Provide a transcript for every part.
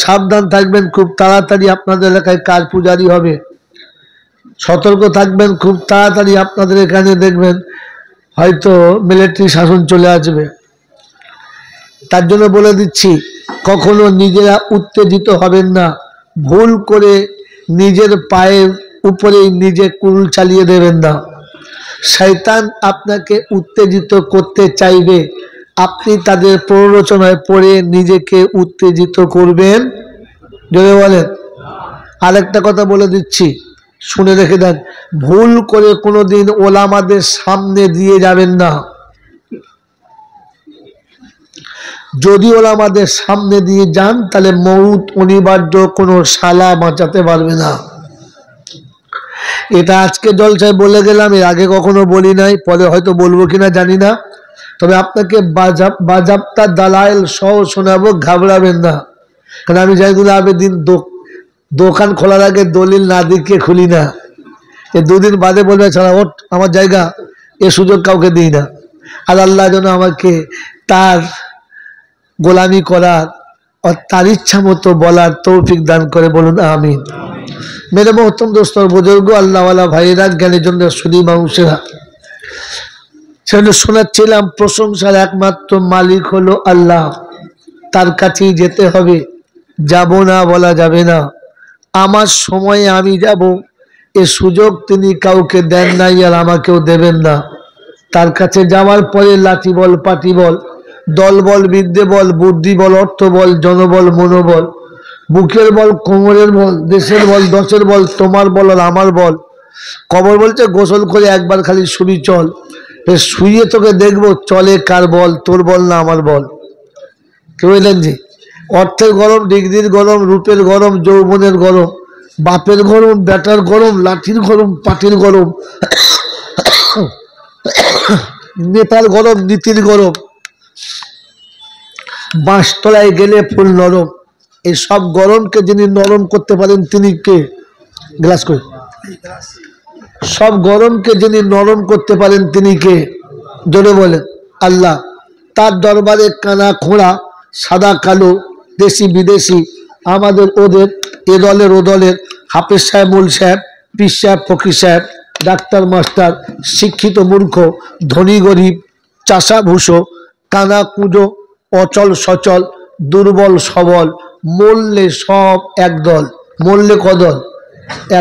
সাবধান থাকবেন, খুব তাড়াতাড়ি আপনাদের এলাকায় কার পূজারি হবে। সতর্ক থাকবেন, খুব তাড়াতাড়ি আপনাদের এখানে দেখবেন হয়তো মিলিটারি শাসন চলে আসবে। তার জন্য বলে দিচ্ছি, কখনো নিজেরা উত্তেজিত হবেন না। ভুল করে নিজের পায়ের উপরেই নিজে কুল চালিয়ে দেবেন না। শয়তান আপনাকে উত্তেজিত করতে চাইবে, আপনি তাদের প্ররোচনায় পড়ে নিজেকে উত্তেজিত করবেন। জোরে বলেন। আরেকটা কথা বলে দিচ্ছি, শুনে রেখে দেন, ভুল করে কোনোদিন ওলামাদের সামনে দিয়ে যাবেন না। যদি ওলামাদের সামনে দিয়ে যান তাহলে মউত অনিবার্য, কোনো শালা বাঁচাতে পারবে না। এটা আজকে জলসায় বলে গেলাম, এর আগে কখনো বলি নাই, পরে হয়তো বলবো কিনা জানি না। তবে আপনাকে বাজাপ্তা দালাইল সহ শোনাবো, ঘাবড়াবেন না। কারণ আমি জাহিদুল আবেদিন দোকান খোলার আগে দলিল না দিকে খুলি না। এ দুদিন বাদে বলবে ছাড়া ওঠ আমার জায়গা, এ সুযোগ কাউকে দিই না। আর আল্লাহ যেন আমাকে তার গোলামি করার আর তার ইচ্ছা মতো বলার তৌফিক দান করে, বলুন আমিন। মেরে মোহতম দোস্ত বুজুর্গ, আল্লাহওয়ালা ভাইয়েরা, জ্ঞানের জন্য সুদী মানুষেরা, সেজন্য শোনাচ্ছিলাম, প্রশংসার একমাত্র মালিক হলো আল্লাহ, তার কাছেই যেতে হবে, যাব না বলা যাবে না। আমার সময়ে আমি যাব, এ সুযোগ তিনি কাউকে দেন নাই, আর আমাকেও দেবেন না। তার কাছে যাওয়ার পরে লাঠি বল, পাটি বল, দল বল, বিদ্যে বল, বুদ্ধি বল, অর্থ বল, জনবল, মনোবল, বুকের বল, কোমরের বল, দেশের বল, দশের বল, তোমার বল আর আমার বল। কবর বলছে গোসল করে একবার খালি শুবি চল, শুয়ে তোকে দেখবো চলে কার বল, তোর বল না আমার বল। কে বললেন জি? অর্থের গরম, ডিগ্রির গরম, রূপের গরম, যৌবনের গরম, বাপের গরম, বেটার গরম, লাঠির গরম, পাটির গরম, নেতার গরম, নীতির গরম, বাঁশতলায় গেলে ফুল নরম। এই সব গরমকে যিনি নরম করতে পারেন তিনি কে? গ্লাস করে। সব গরমকে যিনি নরম করতে পারেন তিনি কে? জোরে বলেন আল্লাহ। তার দরবারে কানা খোঁড়া, সাদা কালো, দেশি বিদেশি, আমাদের ওদের, এ দলের ও দলের, হাফেজ সাহেব, মুল সাহেব, পীর সাহেব, ফকির সাহেব, ডাক্তার মাস্টার, শিক্ষিত মূর্খ, ধনী গরিব, চাষা ভুষো, কানা কুঁজো, অচল সচল, দুর্বল সবল, মরলে সব একদল। মরলে কদল?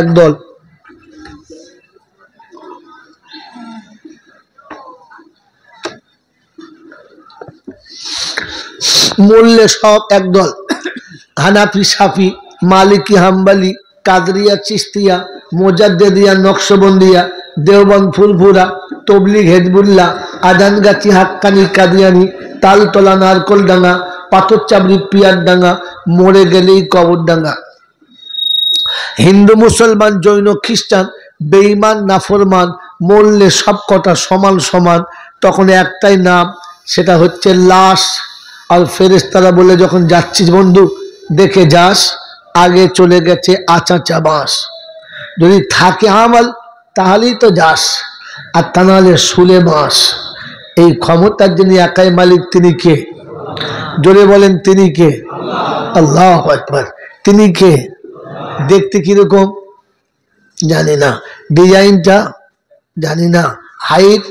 একদল। মরলে সব একদল। হানাফি, সাফি, মালিকি, হাম্বালি, কাদরিয়া, চিস্তিয়া, মোজাদ্দেদিয়া, নকশবন্দিয়া, দেওবন্দ, ফুরফুরা, তবলিগ, হেজবুল্লাহ, আজানগাছি, হাক্কানি, কাদিয়ানি, তালতলা, নারকলডাঙ্গা, পাথরচাবড়ি, পিয়ারডাঙ্গা, মরে গেলেই কবরডাঙ্গা। হিন্দু, মুসলমান, জৈন, খ্রিস্টান, বেঈমান, নাফরমান, মরলে সব কটা সমান সমান। তখন একটাই নাম, সেটা হচ্ছে লাশ। আর ফেরেশতারা বলে, যখন যাচ্ছিস বন্ধু দেখে যাস, আগে চলে গেছে আচাচা বাস। যদি থাকে আমল তাহলেই তো যাস, আর তা নাহলে শুলে বাস। এই ক্ষমতার যিনি একাই মালিক তিনি কে? জোরে বলেন তিনি কে? আল্লাহু আকবার। তিনি কে? দেখতে কিরকম জানি না, ডিজাইনটা জানি না, হাইট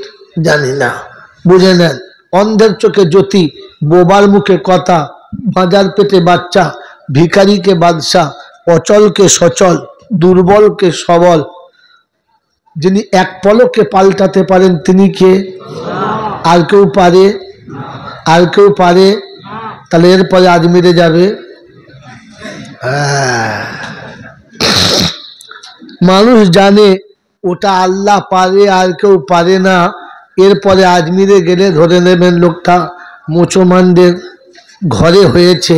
জানি না, বুঝে নেন। অন্ধের চোখে জ্যোতি, বোবার মুখে কথা, বাজার পেটে বাচ্চা, ভিখারিকে বাদশা, অচলকে সচল, দুর্বলকে সবল। যিনি এক পলকে পাল্টাতে পারেন তিনি কে? আর কেউ পারে? আর কেউ পারে? তাহলে এরপরে আজমিরে যাবে। মানুষ জানে ওটা আল্লাহ পারে, আর কেউ পারে না। এরপরে আজমিরে গেলে ধরে নেবেন লোকটা মুসলমানদের ঘরে হয়েছে,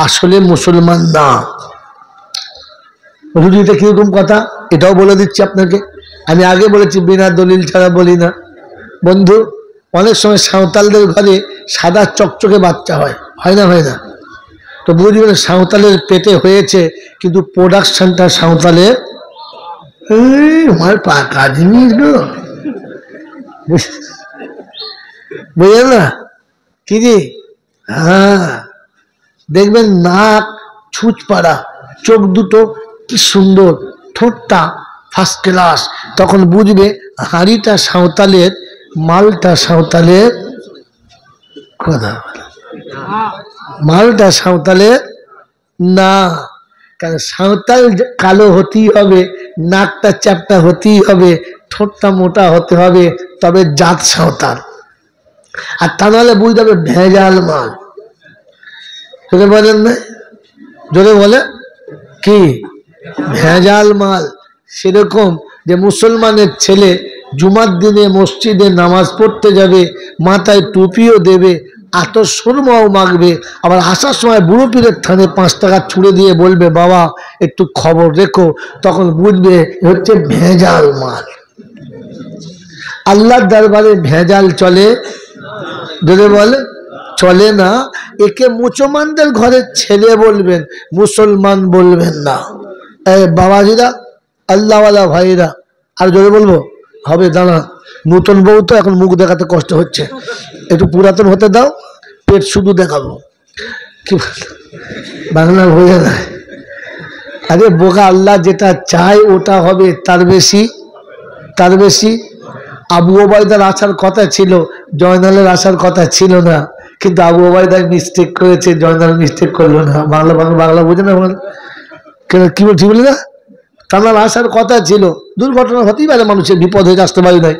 আসলে মুসলমান না। রুজিটা কিরকম কথা এটাও বলে দিচ্ছি আপনাকে। আমি আগে বলেছি বিনা দলিল ছাড়া বলি না। বন্ধু, অনেক সময় সাঁওতালদের ঘরে সাদা চকচকে বাচ্চা হয়, হয় না? হয় না? তো বুঝবেন সাঁওতালের পেটে হয়েছে, কিন্তু প্রোডাকশনটা সাঁওতালের। আমার পাকা জিনিস গো, বুঝলেন না? কি জি? হ্যাঁ, দেখবেন নাক ছুঁচ পাড়া, চোখ দুটো কি সুন্দর, ঠোঁটটা ফার্স্ট ক্লাস, তখন বুঝবে হাঁড়িটা সাঁওতালের, মালটা সাঁওতালের, কথা মালটা সাঁওতালের না। কারণ সাঁওতাল কালো হতেই হবে, নাকটা চ্যাপটা হতেই হবে, ঠোঁটটা মোটা হতে হবে, তবে জাত সাঁওতাল। আর তা নাহলে বুঝতে হবে ভেজাল মাল। জোরে বলেন না, জোরে বলে কি ভেজাল মাল। সেরকম যে মুসলমানের ছেলে জুমার দিনে মসজিদে নামাজ পড়তে যাবে, মাথায় টুপিও দেবে, আতর সুরমাও মাখবে, আবার আসার সময় বুড়ো পীরের থানে 5 টাকা ছুঁড়ে দিয়ে বলবে বাবা একটু খবর রেখো, তখন বুঝবে হচ্ছে ভেজাল মাল। আল্লাহর দরবারে ভেজাল চলে, যদি বলে চলে না। একে মুসলমানদের ঘরের ছেলে বলবেন, মুসলমান বলবেন না। বাবাজিরা, আল্লাহওয়ালা ভাইরা, আর জোরে বলবো হবে দাঁড়া, নতুন বউ তো এখন মুখ দেখাতে কষ্ট হচ্ছে, একটু পুরাতন হতে দাও, পেট শুধু দেখাবো। কি বাংলা বোঝা না? আরে বোকা, আল্লাহ যেটা চায় ওটা হবে, তার বেশি। আবু ওবায়দার আসার কথা ছিল, জয়নালের আসার কথা ছিল না, কিন্তু আবু ওবায়দায় মিস্টেক করেছে, জয়নাল মিস্টেক করলো না। বাংলা বোঝে না কেন? কি বলছি বলি না, তার আসার কথা ছিল। দুর্ঘটনা হতেই পারে, মানুষের বিপদ হয়ে আসতে পারি নাই,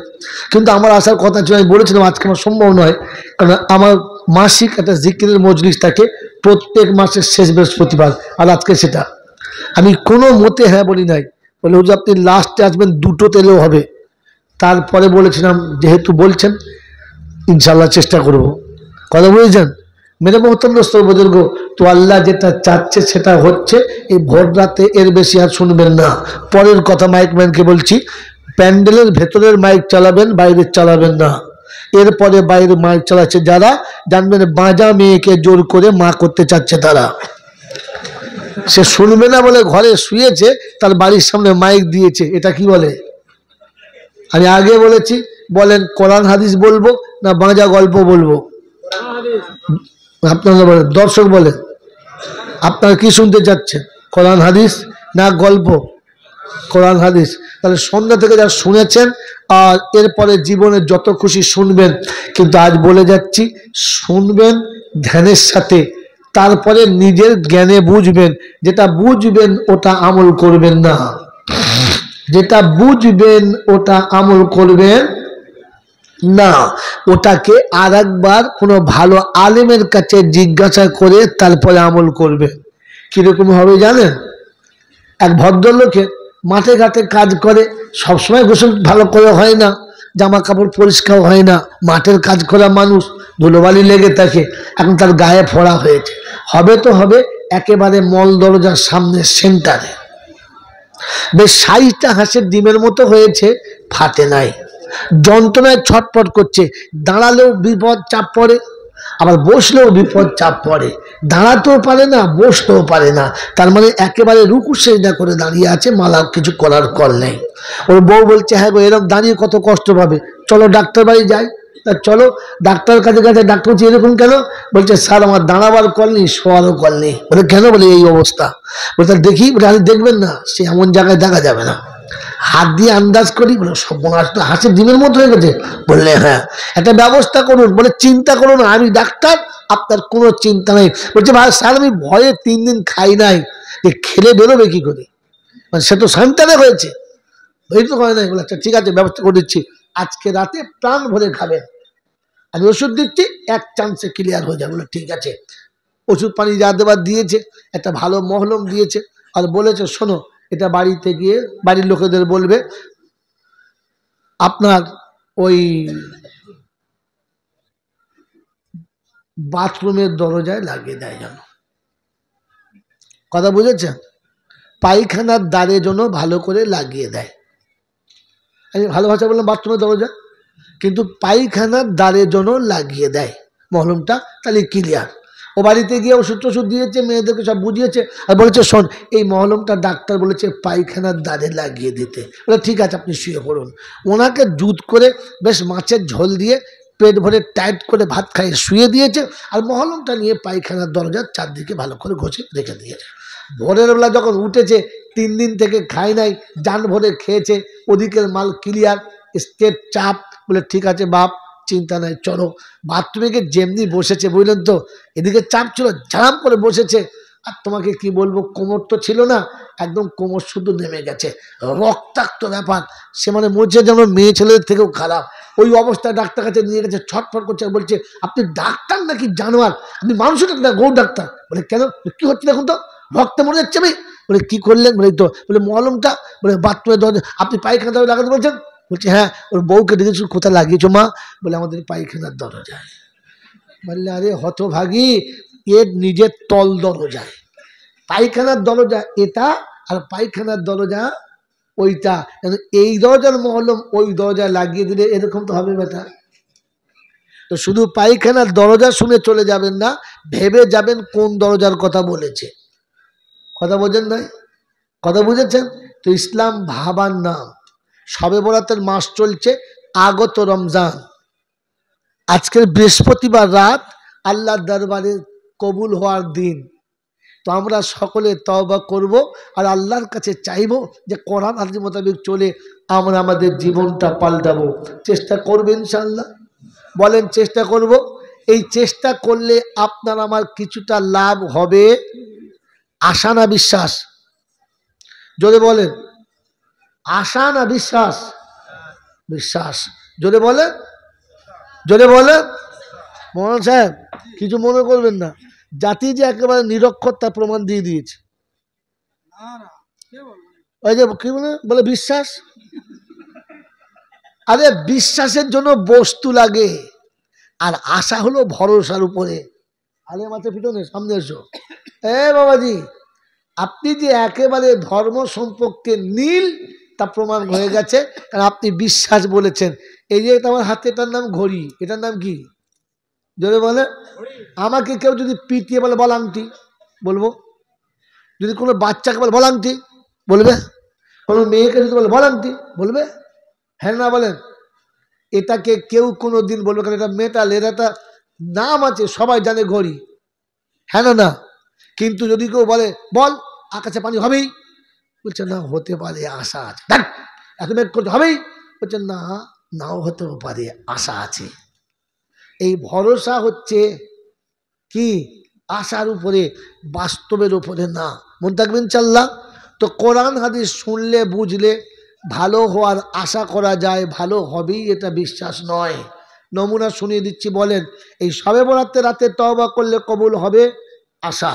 কিন্তু আমার আসার কথা ছিল। আমি বলেছিলাম আজকে আমার সম্ভব নয়, কারণ আমার মাসিক একটা জিকিরের মজলিস থাকে প্রত্যেক মাসের শেষ বৃহস্পতিবার, আর আজকে সেটা আমি কোনো মতে হ্যাঁ বলি নাই। বলে হুজুর আপনি লাস্টে আসবেন, 2টো তেলেও হবে। তারপরে বলেছিলাম যেহেতু বলছেন ইনশাল্লাহ চেষ্টা করব। কথা বুঝেছেন মেরে মোহতরম বুজুর্গ? তো আল্লাহ যেটা চাচ্ছে সেটা হচ্ছে। এই ভোর রাতে এর বেশি আর শুনবেন না। পরের কথা মাইকম্যানকে বলছি, প্যান্ডেলের ভেতরের মাইক চালাবেন, বাইরের চালাবেন না। এরপরে বাইরে মাইক চালাচ্ছে যারা, জানবেন বাঁজা মেয়েকে জোর করে মা করতে চাচ্ছে তারা। সে শুনবে না বলে ঘরে শুয়েছে, তার বাড়ির সামনে মাইক দিয়েছে। এটা কি বলে? আমি আগে বলেছি, বলেন কোরআন হাদিস বলবো না বাঁজা গল্প বলবো? আপনারা বলেন, দর্শক বলেন আপনারা কি শুনতে চাচ্ছেন, কোরআন হাদিস না গল্প? কোরআন হাদিস। তাহলে সন্ধ্যা থেকে যা শুনেছেন, আর এরপরে জীবনে যত খুশি শুনবেন, কিন্তু আজ বলে যাচ্ছি শুনবেন ধ্যানের সাথে, তারপরে নিজের জ্ঞানে বুঝবেন। যেটা বুঝবেন ওটা আমল করবেন না, যেটা বুঝবেন ওটা আমল করবেন না। ওটাকে আর একবার কোনো ভালো আলেমের কাছে জিজ্ঞাসা করে তারপরে আমল করবেন। কিরকম হবে জানেন? এক ভদ্রলোকের মাঠে ঘাটে কাজ করে, সবসময় গোসল ভালো করে হয় না, জামা কাপড় পরিষ্কার হয় না, মাঠের কাজ করা মানুষ, ধুলোবালি লেগে থাকে। এখন তার গায়ে ফোড়া হয়েছে, হবে তো হবে একেবারে মল দরজার সামনে সেন্টারে। বেশ সাইজটা হাঁসের ডিমের মতো হয়েছে, ফাটে নাই, যন্ত্রণায় ছটপট করছে। দাঁড়ালেও বিপদ চাপ পড়ে, আবার বসলেও বিপদ চাপ পড়ে। দাঁড়াতেও পারে না, বসতেও পারে না, তার মানে একেবারে রুকু সেজদা করে দাঁড়িয়ে আছে, মালা কিছু করার কল নেই। ওর বউ বলছে হ্যাঁ গো, এরকম দাঁড়িয়ে কত কষ্ট পাবে, চলো ডাক্তার বাড়ি যাই। চলো ডাক্তার কাছে গেছে, ডাক্তার বলছে এরকম কেন? বলছে স্যার আমার দাঁড়াবার কল নেই, শোয়ারও কল নেই। বলে কেন? বলে এই অবস্থা। বলতে দেখি, দেখবেন না, সে এমন জায়গায় দেখা যাবে না। হাত দিয়ে আন্দাজ করি, বলে সর্বনাশ, তো হাঁসের ডিমের মতো হয়ে গেছে। বললে হ্যাঁ, একটা ব্যবস্থা করুন। বলে চিন্তা করুন, আমি ডাক্তার, আপনার কোনো চিন্তা নেই। বলছে ভাই স্যার আমি ভয়ে 3 দিন খাই নাই, যে খেলে বেরোবে কি করে, মানে সে তো সেন্টারে হয়েছে, এই তো হয় নাই। বলে আচ্ছা ঠিক আছে, ব্যবস্থা করে দিচ্ছি, আজকে রাতে প্রাণ ভরে খাবেন, আমি ওষুধ দিচ্ছি, 1 চান্সে ক্লিয়ার হয়ে যাবে। বলে ঠিক আছে। ওষুধ পানি যা দেবার দিয়েছে, একটা ভালো মহলম দিয়েছে, আর বলেছে শোনো এটা বাড়িতে গিয়ে বাড়ির লোকেদের বলবে আপনার ওই বাথরুমের দরজায় লাগিয়ে দেয় যেন। কথা বুঝেছেন? পায়খানার দ্বারে যেন ভালো করে লাগিয়ে দেয়। আমি ভালো ভাষা বললাম বাথরুমের দরজা, কিন্তু পায়খানার দ্বারে যেন লাগিয়ে দেয় মহলমটা, তাহলে ক্লিয়ার। ও বাড়িতে গিয়ে ওষুধ টষুধ দিয়েছে, মেয়েদেরকে সব বুঝিয়েছে, আর বলেছে শোন এই মহলমটা ডাক্তার বলেছে পায়খানার দ্বারে লাগিয়ে দিতে। বলে ঠিক আছে আপনি শুয়ে পড়ুন। ওনাকে দুধ করে বেশ মাছের ঝোল দিয়ে পেট ভরে টাইট করে ভাত খাইয়ে শুয়ে দিয়েছে, আর মহলমটা নিয়ে পায়খানার দরজার চারদিকে ভালো করে ঘষে রেখে দিয়েছে। ভোরের বেলা যখন উঠেছে 3 দিন থেকে খায় নাই, জান ভরে খেয়েছে, ওদিকের মাল ক্লিয়ার, স্টেট চাপ, বলে ঠিক আছে বাপ চিন্তা নাই চলো। বাথরুমে গিয়ে যেমনি বসেছে বুঝলেন তো, এদিকে চাপ ছিল, ঝাড়াম করে বসেছে। আর তোমাকে কি বলবো, কোমর তো ছিল না, একদম কোমর শুধু নেমে গেছে, রক্তাক্ত ব্যাপার। সে মানে মরছে যেন মেয়ে ছেলেদের থেকেও খারাপ। ওই অবস্থায় ডাক্তার কাছে নিয়ে গেছে, ছটফট করছে, বলছে আপনি ডাক্তার নাকি জানোয়ার, আপনি মানুষের ডাক্তার, গৌ ডাক্তার। বলে কেন, কি হচ্ছে দেখুন তো, রক্তে মরে যাচ্ছে আমি। বলে কি করলেন, বলে তো, বলে মলমটা, বলে বাথরুমে দরজা, আপনি পায়খানা দরজা লাগাতে বলছেন। বলছে হ্যাঁ। ওর বউকে দেখেছি, কোথায় লাগিয়েছো মা, বলে আমাদের পায়খানার দরজায়। বললে আরে হতভাগী, এর নিজের তল দরজায়, পায়খানার দরজা এটা আর পায়খানার দরজা ওইটা, এই দরজার মহলম ওই দরজায় লাগিয়ে দিলে এরকম তো হবে বেটা। তো শুধু পায়খানার দরজা শুনে চলে যাবেন না, ভেবে যাবেন কোন দরজার কথা বলেছে। কথা বোঝেন নাই, কথা বুঝেছেন তো? ইসলাম ভাবার নাম। শবে বরাতের মাস চলছে, আগত রমজান, আজকের বৃহস্পতিবার রাত আল্লাহর দরবারে কবুল হওয়ার দিন। তো আমরা সকলে তওবা করব আর আল্লাহর কাছে চাইব যে কোরআন হাদিস মোতাবেক চলে আমরা আমাদের জীবনটা পাল্টাবো। চেষ্টা করবে ইনশাআল্লাহ, বলেন চেষ্টা করব। এই চেষ্টা করলে আপনার আমার কিছুটা লাভ হবে, আশা না বিশ্বাস? জোরে বলেন, আশা না বিশ্বাস? বিশ্বাস। জোরে বলেন, জোরে বলেন। মোহন সাহেব কিছু মনে করবেন না, জাতি যে একেবারে নিরক্ষর তার প্রমাণ দিয়ে দিয়েছে। ওই যে কি বলে বিশ্বাস, আরে বিশ্বাসের জন্য বস্তু লাগে, আর আশা হলো ভরসার উপরে। আরে মাথা পিটনে সামনে এসো। বাবাজি, আপনি যে একেবারে ধর্ম সম্পর্কে নীল তা প্রমাণ হয়ে গেছে, কারণ আপনি বিশ্বাস বলেছেন। এই যে আমার হাতে, এটার নাম ঘড়ি, এটার নাম কি জোরে বলে? আমাকে কেউ যদি পিটিয়ে বলে বল আংটি, বলবো। যদি কোনো বাচ্চাকে বলে বল আংটি, বলবে। কোনো মেয়েকে যদি বলে বল আংটি, বলবে। হ্যাঁ না বলেন? এটাকে কেউ কোনো দিন বলবে, কারণ এটা মেটাল, এর একটা নাম আছে, সবাই জানে ঘড়ি, হ্যাঁ না না? কিন্তু যদি কেউ বলে বল আকাশে পানি হবেই, বলছে না হতে পারে আশা আছে, এত মেঘ করতে হবেই, বলছে না নাও হতেও পারে আশা আছে। এই ভরসা হচ্ছে কি আশার উপরে, বাস্তবের উপরে না। মনে থাকবেন ইনশাআল্লাহ। তো কোরআন হাদিস শুনলে বুঝলে ভালো হওয়ার আশা করা যায়, ভালো হবেই এটা বিশ্বাস নয়। নমুনা শুনিয়ে দিচ্ছি, বলেন এই শবে বরাতের রাতে তওবা করলে কবুল হবে আশা,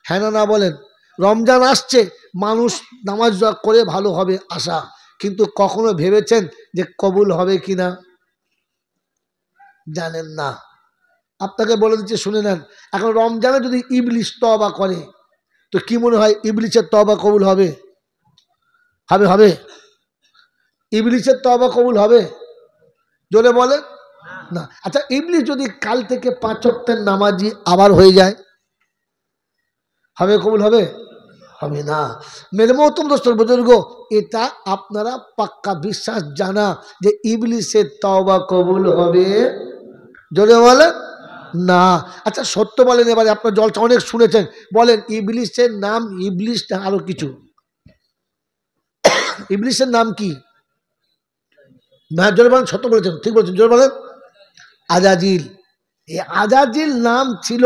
হ্যাঁ না না বলেন? রমজান আসছে, মানুষ নামাজ করে ভালো হবে আশা, কিন্তু কখনো ভেবেছেন যে কবুল হবে কিনা? জানেন না। আপনাকে বলে দিচ্ছি শুনে নেন। এখন রমজানে যদি ইবলিশ তওবা করে, তো কি মনে হয় ইবলিশের তওবা কবুল হবে? হবে হবে? ইবলিশের তওবা কবুল হবে? জোরে বলেন না। আচ্ছা, ইবলিশ যদি কাল থেকে 5 ওয়াক্তের নামাজি আবার হয়ে যায়, হবে কবুল হবে? হবে না। মেরে মহতম দোস্তর বুজুর্গ, এটা আপনারা পাক্কা বিশ্বাস জানা যে ইবলিশের তওবা কবুল হবে? জোরে বলেন না। আচ্ছা সত্য বলেন, এবারে আপনার জলসা অনেক শুনেছেন, বলেন ইবলিশের নাম ইবলিশ না আরো কিছু? ইবলিশের নাম কি? না জোরে বলেন, সত্য বলেছেন, ঠিক বলেছেন, জোরে বলেন। আজাজিল। এই আজাজিল নাম ছিল,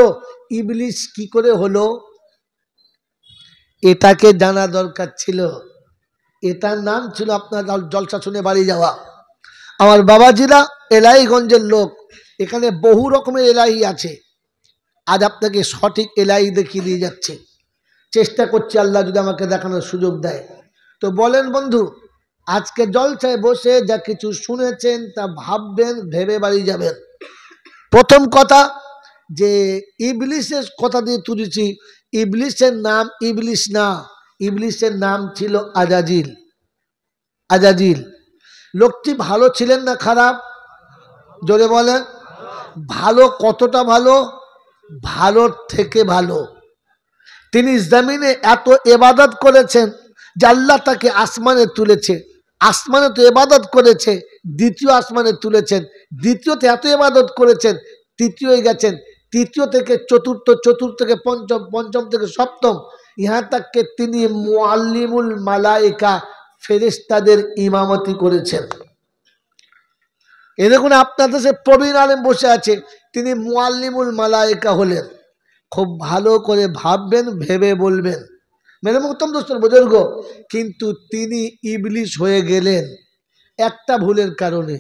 ইবলিশ কি করে হলো এটাকে জানা দরকার ছিল। এটার নাম ছিল আপনার জলসা শুনে বাড়ি যাওয়া। আমার বাবাজিরা এলাহিগঞ্জের লোক, এখানে বহু রকমের এলাহি আছে। আজ আপনাকে সঠিক এলাহি দেখিয়ে দিয়ে যাচ্ছে, চেষ্টা করছি আল্লাহ যদি আমাকে দেখানোর সুযোগ দেয়। তো বলেন বন্ধু, আজকে জলসায় বসে যা কিছু শুনেছেন তা ভাববেন, ভেবে বাড়ি যাবেন। প্রথম কথা যে ইবলিশের কথা দিয়ে তুলেছি, ইবলিশের নাম ইবলিশ না, ইবলিশের নাম ছিল আজাজিল। আজাজিল লোকটি ভালো ছিলেন না খারাপ? জোরে বলেন। ভালো কতটা ভালো? ভালোর থেকে ভালো। তিনি জমিনে এত ইবাদত করেছেন যে আল্লাহ তাকে আসমানে তুলেছে, আসমানে তো ইবাদত করেছে, দ্বিতীয় আসমানে তুলেছেন, দ্বিতীয়তে এত ইবাদত করেছেন, তৃতীয় গেছেন, তৃতীয় থেকে চতুর্থ, চতুর্থ থেকে পঞ্চম, পঞ্চম থেকে সপ্তম, यहाँ तक के তিনি মুআল্লিমুল মালায়েকা ফেরেশতাদের ইমামতি করেছেন। এই দেখুন আপনার দেশে প্রবীণ আলেম বসে আছে, তিনি মুআল্লিমুল মালায়েকা হলেন। খুব ভালো করে ভাববেন, ভেবে বলবেন। মেরে মুহতরম দোস্তর বুজুর্গ, কিন্তু তিনি ইবলিস হয়ে গেলেন একটা ভুলের কারণে।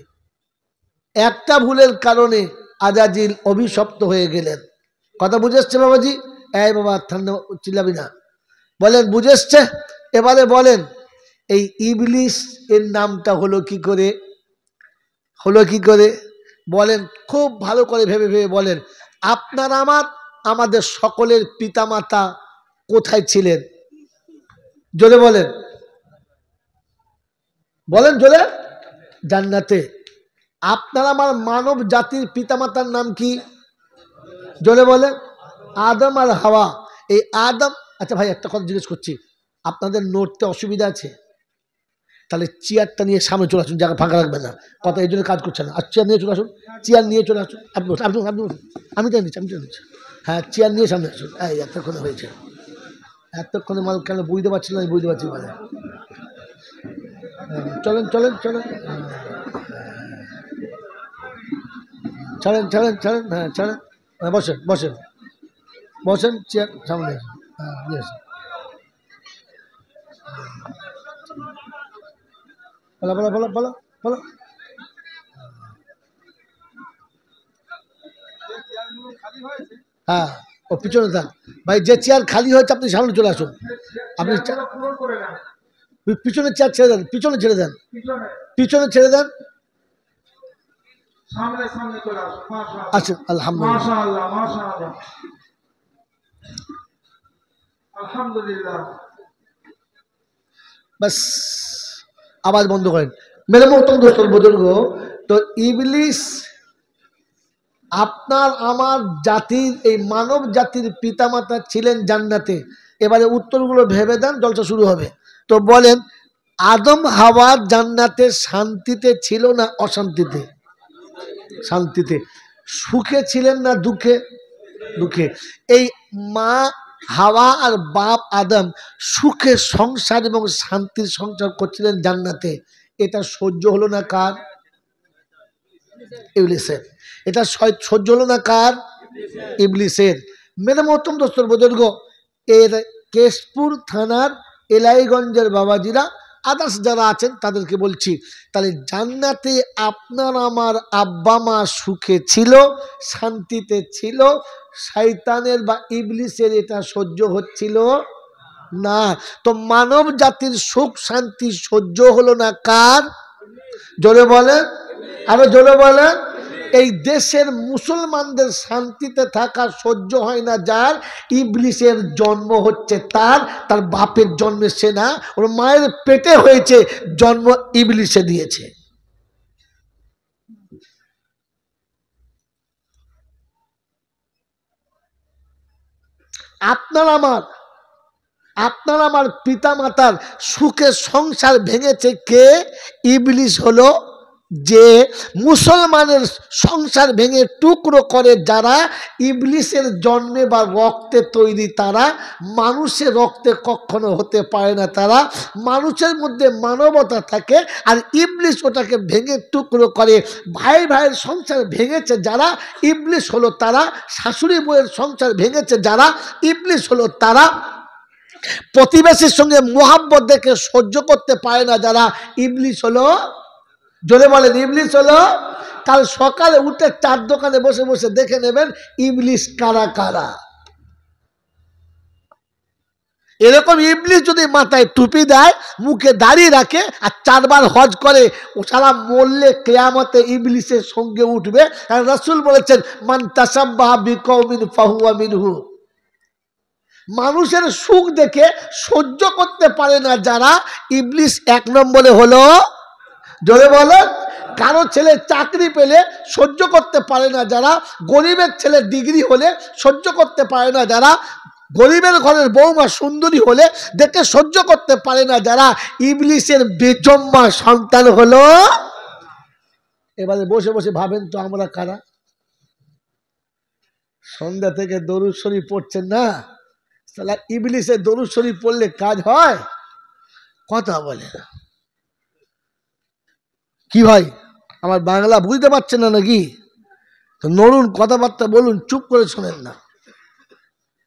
একটা ভুলের কারণে আজাজিল অভিশপ্ত হয়ে গেলেন। কথা বুঝে এসছে বাবাজি? এই বাবা ঠান্ডা চিল্লাবি না, বলেন বুঝে এসছে? এবারে বলেন এই ইবলিস এর নামটা হলো কি করে? হলো কি করে বলেন? খুব ভালো করে ভেবে ভেবে বলেন। আপনার আমাদের সকলের পিতামাতা কোথায় ছিলেন? জোরে বলেন, বলেন জোরে। জান্নাতে। আপনার আমার মানব জাতির পিতামাতার নাম কি? জোরে বলেন। আদম আর হাওয়া। এই আদম, আচ্ছা ভাই একটা কথা জিজ্ঞেস করছি, আপনাদের নড়তে অসুবিধা আছে? তাহলে চেয়ারটা নিয়ে সামনে চলে আসুন, জায়গা ফাঁকা রাখবেন না, কথা এই জন্য কাজ করছে না। আর চেয়ার নিয়ে চলে আসুন, চেয়ার নিয়ে চলে আসুন। আপনি আপনি আপনি আমি তো নিচ্ছি, আমি তো নিচ্ছি। হ্যাঁ, চেয়ার নিয়ে সামনে আসুন। এই এতক্ষণে হয়েছে, এতক্ষণে মাল কেন বুঝতে পারছি না, আমি বুঝতে পারছি মানে। চলেন চলেন চলেন, ছাড়েন ছাড়েন ছাড়েন, হ্যাঁ ছাড়েন, হ্যাঁ বসেন বসেন বসেন, চেয়ার সামনে আসুন, হ্যাঁ নিয়ে আসুন। বলো বলো বলো বলো বলো। হ্যাঁ, ও পিছনে থাক ভাই, যে চেয়ার খালি হয়েছে আপনি সামনে চলে আসুন। আপনি পিছনে চেয়ার ছেড়ে দেন, পিছনে ছেড়ে দেন, পিছনে ছেড়ে দেন। আচ্ছা, আলহামদুলিল্লাহ, বাস আওয়াজ বন্ধ করেন। মেরে মোহতরম দোস্তর বুজুর্গ, তো ইবলিস আপনার আমার জাতির, এই মানব জাতির পিতামাতা ছিলেন জান্নাতে। এবারে উত্তরগুলো ভেবে দেন, জলসা শুরু হবে। তো বলেন, আদম হাওয়া জান্নাতে শান্তিতে ছিল না অশান্তিতে? শান্তিতে। সুখে ছিলেন না দুঃখে? দুঃখে। এই মা হাওয়া আর বাপ আদম সুখে সংসার এবং শান্তির সংসার করছিলেন জান্নাতে। এটা সহ্য হলো না কার? ইবলিসের। এটা সহ্য হলো না কার? ইবলিসের। মেরে মোহতরম দোস্তর বুজুর্গ, এর কেশপুর থানার এলাইগঞ্জের বাবাজিরা, আদার্স যারা আছেন তাদেরকে বলছি, তাহলে জান্নাতে আপনার আমার আব্বা মা সুখে ছিল, শান্তিতে ছিল, শয়তানের বা ইবলিসের এটা সহ্য হচ্ছিল না। তো মানব জাতির সুখ শান্তি সহ্য হলো না কার? জোরে বলেন, আরো জোরে বলেন। এই দেশের মুসলমানদের শান্তিতে থাকা সহ্য হয় না যার, ইবলিসের জন্ম হচ্ছে তার, তার বাপের জন্মে সে না, ওর মায়ের পেটে হয়েছে, জন্ম ইবলিসে দিয়েছে। আপনার আমার পিতা মাতার সুখে সংসার ভেঙেছে কে? ইবলিস হলো যে মুসলমানের সংসার ভেঙে টুকরো করে যারা, ইবলিসের জন্মে বা রক্তে তৈরি তারা, মানুষের রক্তে কখনো হতে পারে না তারা। মানুষের মধ্যে মানবতা থাকে, আর ইবলিস ওটাকে ভেঙে টুকরো করে। ভাই ভাইয়ের সংসার ভেঙেছে যারা, ইবলিস হলো তারা। শাশুড়ি বউয়ের সংসার ভেঙেছে যারা, ইবলিস হলো তারা। প্রতিবেশীর সঙ্গে মোহাব্বত দেখে সহ্য করতে পারে না যারা, ইবলিস হলো, জোরে বলেন ইবলিস হলো। কাল সকালে উঠে চার দোকানে বসে বসে দেখে নেবেন ইবলিস কারা কারা। এরকম ইবলিস যদি মাথায় টুপি দেয়, মুখে দাড়ি রাখে, আর 4 বার হজ করে, ও সারা মরলে কিয়ামতে ইবলিসের সঙ্গে উঠবে। আর রাসূল বলেছেন, মান তাসাব্বাহা বিকওমিন ফাহুয়া মিনহু। মানুষের সুখ দেখে সহ্য করতে পারে না যারা, ইবলিস 1 নম্বরে হলো। জোরে বলো। কারো ছেলে চাকরি পেলে সহ্য করতে পারে না যারা, গরিবের ছেলে ডিগ্রি হলে সহ্য করতে পারে না যারা, গরিবের ঘরের বৌমা সুন্দরী হলে দেখে সহ্য করতে পারে না যারা, ইবলিসের বেজম্মা সন্তান হলো। এবারে বসে বসে ভাবেন তো আমরা কারা? সন্ধ্যা থেকে দরুদ শরীফ পড়ছেন না, সালা ইবলিসের দরুদ শরীফ পড়লে কাজ হয়? কথা বলে না। কি ভাই আমার বাংলা বুঝতে পারছেন না নাকি? তো নড়ুন, কথাবার্তা বলুন, চুপ করে শোনেন না।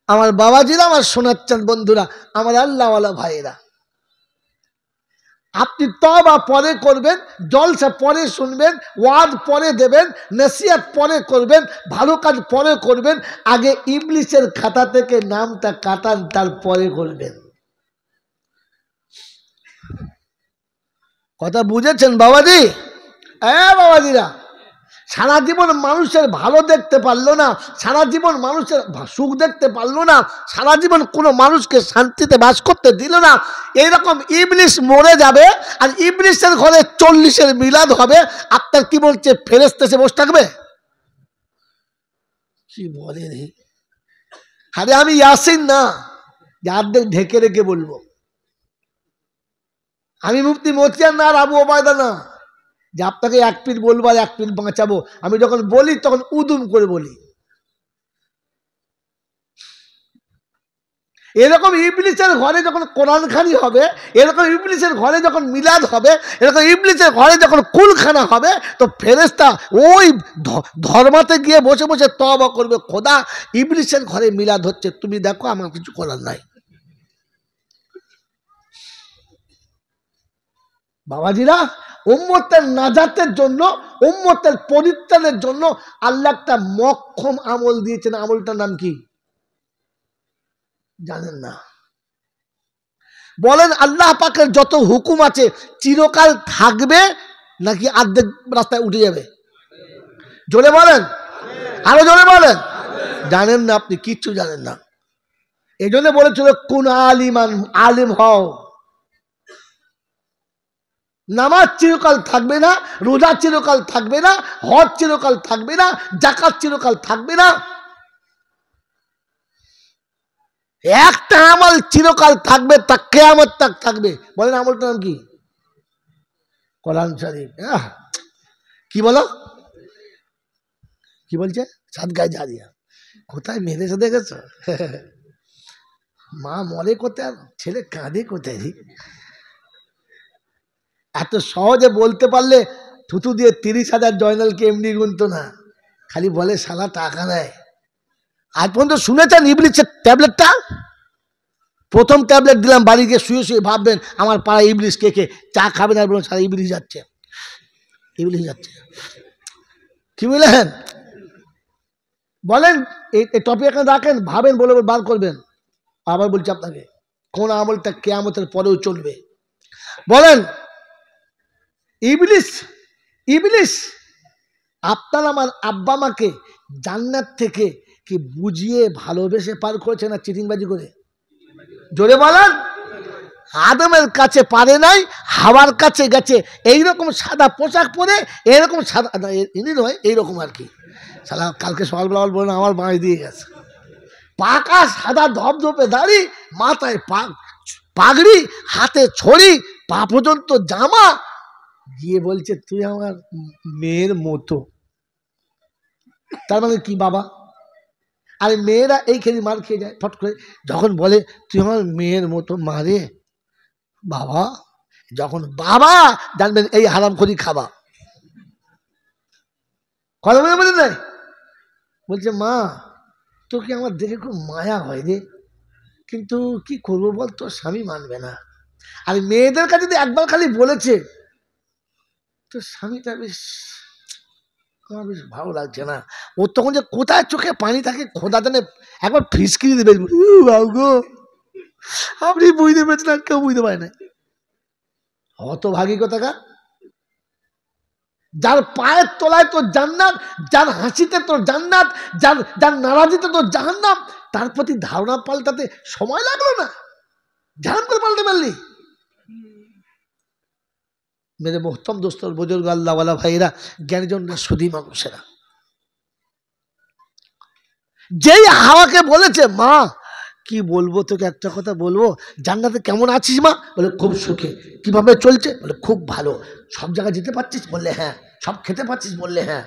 আমার বাবাজিরা, আমার শোনাচ্ছেন বন্ধুরা, আমার আল্লাহওয়ালা ভাইয়েরা, আপনি তওবা পরে করবেন, জলসা পরে শুনবেন, ওয়াজ পরে দেবেন, নসিহত পরে করবেন, ভালো কাজ পরে করবেন। আগে ইবলিসের খাতা থেকে নামটা কাটান, তারপরে করবেন। কথা বুঝেছেন বাবাজি? বাবাজিরা, সারা জীবন মানুষের ভালো দেখতে পারলো না, সারা জীবন মানুষের সুখ দেখতে পারলো না, সারা জীবন কোনো মানুষকে শান্তিতে বাস করতে দিল না। এইরকম ইবলিস মরে যাবে, আর ইবলিসের ঘরে 40-এর মিলাদ হবে। আপনার কি বলছে ফেরেশতা এসে বসে থাকবে? কি বলে রে? আরে আমি ইয়াসিন না যে অর্ধেক ঢেকে রেখে বলবো। আমি মুফতি মতিয়ার না, আর আবু ওবায়দা না যে আপনাকে এক পীর বলবো আর এক পীর বাঁচাবো। আমি যখন বলি তখন উদুম করে বলি। এরকম ইবলিসের ঘরে যখন কোরআনখানি হবে, এরকম ইবলিসের ঘরে যখন মিলাদ হবে, এরকম ইবলিসের ঘরে যখন কুলখানা হবে, তো ফেরেশতা ওই ধর্মাতে গিয়ে বসে বসে তওবা করবে, খোদা ইবলিসের ঘরে মিলাদ হচ্ছে, তুমি দেখো, আমার কিছু করার নাই। বাবাজিরা, উম্মতের নাজাতের জন্য, উম্মতের পরিত্রাণের জন্য আল্লাহ একটা মক্ষম আমল দিয়েছেন। আমলটার নাম কি জানেন না? বলেন আল্লাহ পাকের যত হুকুম আছে চিরকাল থাকবে নাকি অর্ধেক রাস্তায় উঠে যাবে? জোরে বলেন, আরো জোরে বলেন। জানেন না, আপনি কিচ্ছু জানেন না। এই জন্য বলেছিল কুন আলিমান, আলিম হও। নামাজ চিরকাল থাকবে না, রোজা চিরকাল থাকবে না, হজ চিরকাল থাকবে না, যাকাত চিরকাল থাকবে না। একটা আমল চিরকাল থাকবে, তা কিয়ামত তক থাকবে। বলেন আমলটার নাম কি? কোরআন শরীফ। কি বলো, কি বলছে? সাদকায়ে জারিয়া। কোথায় মেরেছে দেখেছো? মা মরে কোথায়, ছেলে কাঁদে কোথায়? এত সহজে বলতে পারলে থুতু দিয়ে 30,000 জয়নালকে এমনি গুনতো না, খালি বলে শালা টাকা নেয়। আজ পর্যন্ত শুনেছেন ইবলিসের ট্যাবলেটটা? প্রথম ট্যাবলেট দিলাম, বাড়ি গিয়ে শুয়ে শুয়ে ভাববেন আমার পাড়ায় ইবলিস কে কে চা খাবে না, বলুন সারা ইবলিস যাচ্ছে, ইবলিস যাচ্ছে। কি বললেন? বলেন এই টপিক এখানে রাখেন, ভাবেন, বলে বার করবেন। আবার বলছি আপনাকে, কোন আমলটা কিয়ামতের পরেও চলবে? বলেন ইবলিস, ইবলিস আপনার আমার আব্বা মাকে জান্নাত থেকে কি বুঝিয়ে ভালোবেসে পার করেছে না চিটিংবাজি করে? জোরে বলেন। আদমের কাছে পারে নাই, হাওয়ার কাছে গেছে এইরকম সাদা পোশাক পরে, এরকম সাদা ইনি নয়, এইরকম আর কি। সালা কালকে সকালবেলা বলেন আমার বাঁশ দিয়ে গেছে, পাকা সাদা ধপধপে দাড়ি, মাথায় পাগড়ি, হাতে ছড়ি, পা পর্যন্ত জামা, গিয়ে বলছে তুই আমার মেয়ের মতো। তার মানে কি বাবা? আরে মেয়েরা এইখানে মার খেয়ে যায় ফট করে, যখন বলে তুই আমার মেয়ের মতো। মারে বাবা, যখন বাবা জানবেন এই হারামখোরি খাবা। কথা বলে বলে নাই, বলছে মা তোকে আমার দেখে খুব মায়া হয় রে, কিন্তু কি করবো বল, তোর স্বামী মানবে না। আর মেয়েদের কাছে যদি একবার খালি বলেছে তোর স্বামীটা বেশ, আমার বেশ ভালো লাগছে না, ওর তখন যে কোথায় চোখে পানি থাকে খোদা জানে, একবার ফিসকিরি দেবে। বাবু গো, আপনি বুঝতে পেরেছেন, আর কেউ বুঝতে পারে না। হতভাগী কোথাকা, যার পায়ের তলায় তোর জান্নাত, যার হাসিতে তোর জান্নাত, যার যার নারাজিতে তোর জাহান্নাম, তার প্রতি ধারণা পাল্টাতে সময় লাগলো না, জাহান করে পাল্টে পারলি। মেরে মোহতম দোস্তর বুজুর্গ আল্লাহওয়ালা ভাইরা, জ্ঞানীজনরা, সুধী মানুষেরা, যেই হাওয়াকে বলেছে মা কি বলবো তোকে, একটা কথা বলবো, জান্নাতে কেমন আছিস মা? বলে খুব সুখে। কিভাবে চলছে? বলে খুব ভালো। সব জায়গায় যেতে পারছিস? বললে হ্যাঁ। সব খেতে পারছিস? বললে হ্যাঁ।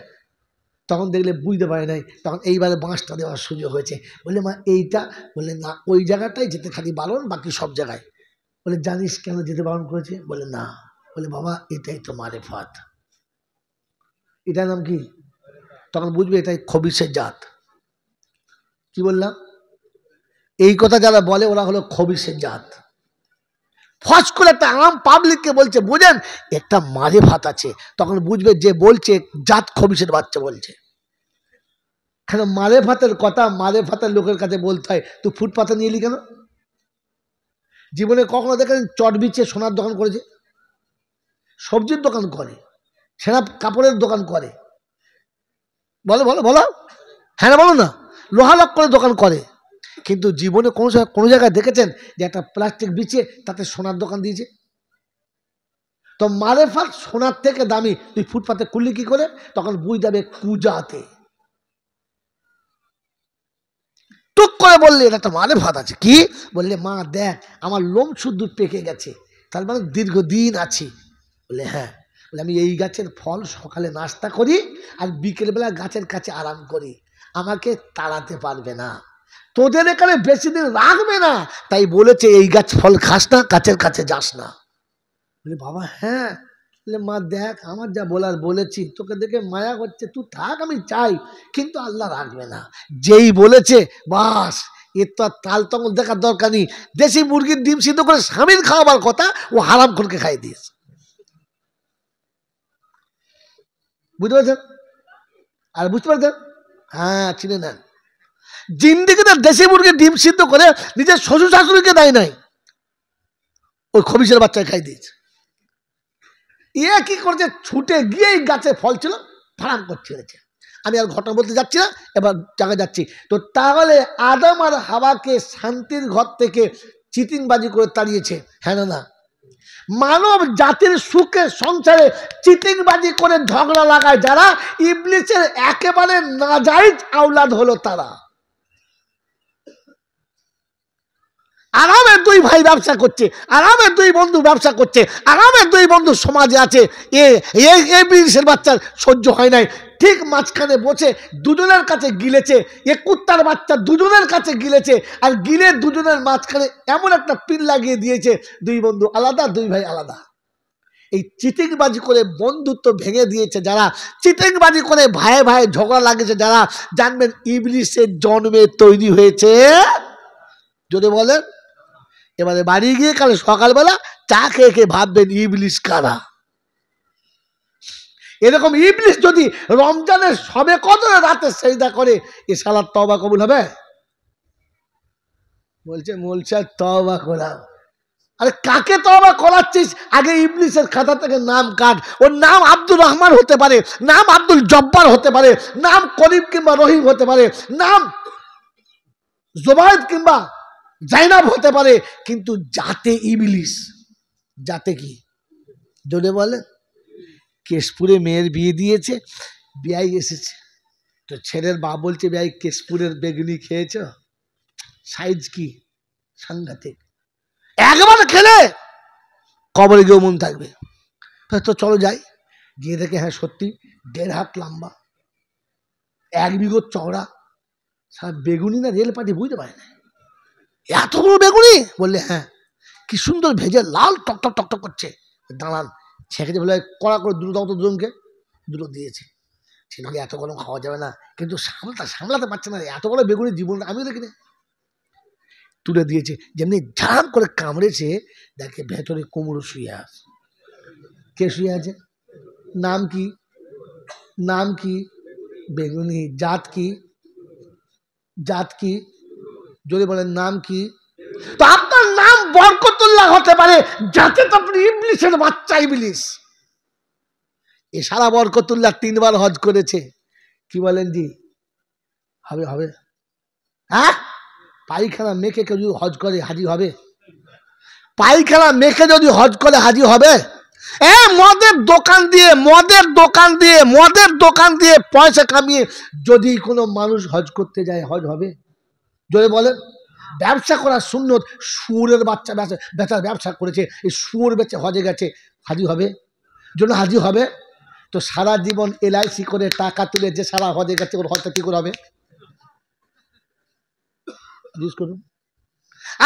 তখন দেখলে বুঝতে পারে নাই, তখন এইবারে বাঁশটা দেওয়ার সুযোগ হয়েছে। বলে মা এইটা, বলে না ওই জায়গাটাই যেতে খালি বারণ, বাকি সব জায়গায়। বলে জানিস কেন যেতে বারণ করেছে? বলে না। বলে বাবা এটাই তো মারেফাত। এটার নাম কি? তখন বুঝবে এটাই খবিসের জাত। কি বললাম? এই কথা যারা বলে ওরা হলো খবিসের জাত। ফস করে একটা আম পাবলিককে বলছে, বুঝেন একটা মারেফাত আছে, তখন বুঝবে যে বলছে জাত খবিসের বাচ্চা বলছে। কেন মারেফাতের কথা মারেফাতের লোকের কাছে বলতে হয়। তুই ফুটপাতে নিয়ে এলি কেন? জীবনে কখনো দেখেন চট বিছিয়ে সোনার দোকান করেছে? সবজির দোকান করে, সেনা কাপড়ের দোকান করে, বলো বলো বলো, হ্যাঁ বলো না, লোহা লক করে দোকান করে, কিন্তু জীবনে কোনো জায়গায় দেখেছেন যে একটা প্লাস্টিক বিছিয়ে তাতে সোনার দোকান দিয়েছে? তো মারেফাত সোনার থেকে দামি, তুই ফুটপাতে খুললি কি করে? তখন বুঝ যাবে কুজাতে। টুক করে বললে এটা একটা মারেফাত আছে। কি বললে? মা দেখ আমার লোম শুদ্ধ পেকে গেছে, তার মানে দীর্ঘদিন আছি। বলে হ্যাঁ। বলে আমি এই গাছের ফল সকালে নাস্তা করি আর বিকেলবেলা গাছের কাছে আরাম করি, আমাকে তাড়াতে পারবে না, তোদের এখানে বেশি দিন রাখবে না, তাই বলেছে এই গাছ ফল খাস না, গাছের কাছে যাস না। বলে বাবা হ্যাঁ। বলে মা দেখ আমার যা বলার বলেছি, তোকে দেখে মায়া করছে, তুই থাক আমি চাই, কিন্তু আল্লাহ রাখবে না। যেই বলেছে বাস, এর তো আর তাল তঙ্গল দেখার দরকার নেই। দেশি মুরগির ডিম সিদ্ধ করে স্বামীর খাওয়াবার কথা ও হারাম করে খাই দিয়েছে। বুঝতে পারছেন? আর বুঝতে পারছেন? হ্যাঁ চিনে নেন। জিন্দিগিতে দেশি মুরগির ডিম সিদ্ধ করে নিজের শ্বশুর শাশুড়িকে দেয় নাই, ওই খবিসের বাচ্চাকে খাই দিয়েছে। ইয়ে কি করছে? ছুটে গিয়ে গাছে ফল ছিল, ফারাম করছে। আমি আর ঘটনা বলতে যাচ্ছি না, এবার জায়গায় যাচ্ছি। তো তাহলে আদম আর হাওয়াকে শান্তির ঘর থেকে চিটিংবাজি করে তাড়িয়েছে, হ্যাঁ না? মানব জাতির সুখে সংসারে চিটিংবাজি করে ঝগড়া লাগায় যারা, ইবলিসের একেবারে নাজায়েজ আওলাদ হলো তারা। আরামে দুই ভাই ব্যবসা করছে, আরামে দুই বন্ধু ব্যবসা করছে, আরামে দুই বন্ধু সমাজে আছে, ইবলিসের বাচ্চার সহ্য হয় নাই, ঠিক মাঝখানে বসে দুজনের কাছে গিলেছে, এ কুত্তার বাচ্চা দুজনের কাছে গিলেছে, আর গিলে দুজনের মাঝখানে এমন একটা পিন লাগিয়ে দিয়েছে, দুই বন্ধু আলাদা, দুই ভাই আলাদা। এই চিটিংবাজি করে বন্ধুত্ব ভেঙে দিয়েছে যারা, চিটিংবাজি করে ভাই ভাই ঝগড়া লাগিয়েছে যারা, জানবেন ইবলিসের জন্মে তৈরি হয়েছে। যদি বলেন এবারে বাড়ি গিয়ে কাল সকালবেলা চা খেয়ে খেয়ে ভাববেন ইবলিস কারা। এরকম ইবলিস যদি রমজানের সবে কদরে রাতে সেজদা করে, এ শালার তওবা কবুল হবে? বলছে মোলসা তওবা করা। আরে কাকে তওবা করাচ্ছিস? আগে ইবলিসের খাতা থেকে নাম কাট। ওর নাম আব্দুর রহমান হতে পারে, নাম আব্দুল জব্বার হতে পারে, নাম করিম কিংবা রহিম হতে পারে, নাম জুবাইদ কিংবা জাইনাব হতে পারে, কিন্তু জাতে ইবলিস। জাতে কি? জোরে বলে। কেশপুরে মেয়ের বিয়ে দিয়েছে, বিয়াই এসেছে, তো ছেলের বাপ বলছে বিয়াই কেশপুরের বেগুনি খেয়েছ? সাইজ কি সাংঘাতিক, একবার খেলে কবরে গিয়েও মন থাকবে। তো চলো যাই। গিয়ে দেখে হ্যাঁ সত্যি 1.5 হাত লম্বা, 1 বিঘত চওড়া, সারা বেগুনি না রেল পাটি বুঝতে পারে না, এত বড় বেগুনি। বললে হ্যাঁ। কি সুন্দর ভেজে লাল টকটক টকটক করছে। দাঁড়ান, ছেঁকেছে বলে কড়া করে দুটো দাও তো, দুজনকে দুটো দিয়েছে। সেটাকে এত গরম খাওয়া যাবে না, কিন্তু সামলাতে পারছে না, এত বড় বেগুনি জীবন আমিও দেখিনি। তুলে দিয়েছে, যেমনি ঝাম করে কামড়েছে, দেখে ভেতরে কুমড়ো শুয়ে আছে। কে শুয়ে আছে? নাম কি? নাম কি? বেগুনি। জাত কি? জাত কি? যদি বলেন নাম কি? তো আপনার নাম বরকতুল্লাহ হতে পারে, যাতে তো আপনি ইবলিসের বাচ্চা ইবলিস। এ সারা বরকতুল্লাহ 3 বার হজ করেছে। কি বলেন জি? হবে হবে? হ্যাঁ, পায়খানা মেখে কেউ যদি হজ করে হাজি হবে? পায়খানা মেখে যদি হজ করে হাজি হবে? মদের দোকান দিয়ে পয়সা কামিয়ে যদি কোনো মানুষ হজ করতে যায়, হজ হবে? যদি বলেন ব্যবসা করার সুন্নত, শুয়োরের বাচ্চা বেচার ব্যবসা করেছে, এই শুয়োর বেচে হজে গেছে, হাজি হবে? জন্য হাজি হবে? তো সারা জীবন এলআইসি করে টাকা তুলে যে সারা হজে গেছে, ওর হজটা কি করে হবে? করুন।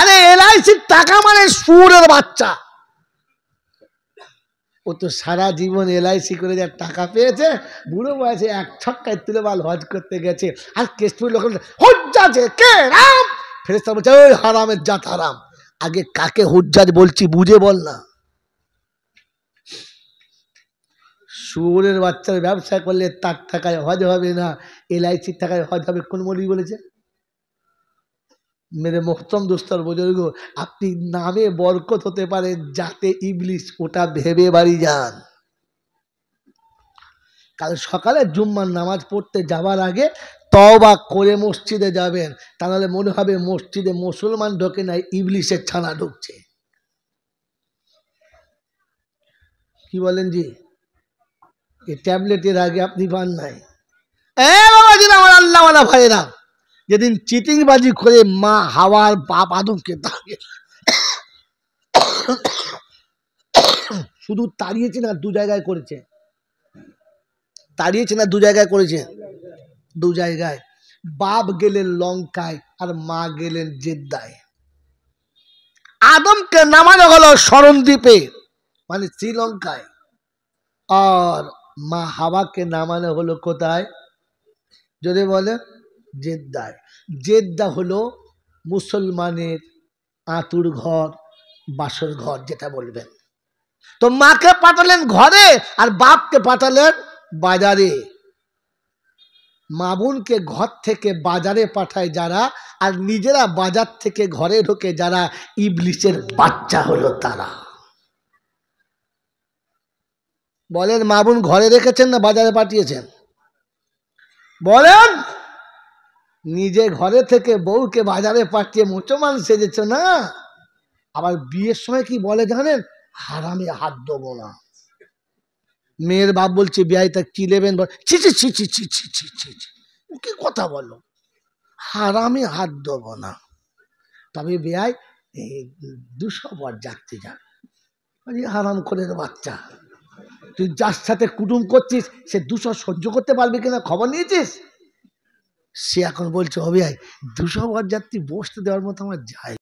আরে এলআইসির টাকা মানে সুরের বাচ্চা। ও তো সারা জীবন এলআইসি করে যা টাকা পেয়েছে, বুড়ো বয়সে এক ছক্কায় তুলে বাল হজ করতে গেছে। আর কেশপুর লোক হুজ্জাজে কে রাম, ফেরেশতা বলছে ওই হারামের জাত হারাম। আগে কাকে হুজ্জাজ বলছি বুঝে বল না। শুয়োরের বাচ্চার ব্যবসা করলে তার টাকায় হজ হবে না, এলআইসির টাকায় হজ হবে। কোন মৌলবি বলেছে? মেরে মোহতরম দোস্তর বুজুর্গ, আপনি নামে বরকত হতে পারে, যাতে ইবলিস, ওটা ভেবে বাড়ি যান। কাল সকালে জুম্মার নামাজ পড়তে যাবার আগে তওবা করে মসজিদে যাবেন, তাহলে মনে হবে মসজিদে মুসলমান ঢোকে নাই, ইবলিসের ছানা ঢুকছে। কি বলেন জি? এই ট্যাবলেটের আগে আপনি পান নাই? আমার আল্লাহওয়ালা ভাইরা, যেদিন চিটিংবাজি করে মা হাওয়ার বাপ আদমকে শুধু তাড়িয়েছে না, দু জায়গায় করেছে। তাড়িয়েছে না দু জায়গায় করেছে? দু জায়গায়। বাপ গেলেন লঙ্কায় আর মা গেলেন জেদ্দায়। আদমকে নামানো হলো স্মরণদ্বীপে মানে শ্রীলঙ্কায়, আর মা হাওয়াকে নামানো হলো কোথায়? যদি বলে জেদ্দায়। জেদ্দা হলো মুসলমানের আতুর ঘর, বাসর ঘর, যেটা বলবেন। তো মাকে পাঠালেন ঘরে আর বাপকে পাঠালেন বাজারে। মা বোনকে ঘর থেকে বাজারে পাঠায় যারা, আর নিজেরা বাজার থেকে ঘরে ঢোকে যারা, ইবলিসের বাচ্চা হলো তারা। বলেন, মা বোন ঘরে রেখেছেন না বাজারে পাঠিয়েছেন? বলেন। নিজে ঘরে থেকে বউকে বাজারে পাঠিয়ে মুসলমান সেজেছ না। আবার বিয়ের সময় কি বলে জানেন? হারামে হাত দেবো না। মেয়ের বাপ বলছে বিয়াইটা কি নেবেন? ছি ছি ছি ছি ছি ছি ছি ছি, কি কথা বলো? হারামে হাত দেবো না। তবে বিয়াই 200 বার জাগতে যাবে। হারাম করে বাচ্চা, তুই যার সাথে কুটুম করছিস সে 200 সহ্য করতে পারবে কিনা খবর নিয়েছিস? সে এখন বলছে হবে 200 বার যাত্রী বসতে দেওয়ার মতো আমার যায়।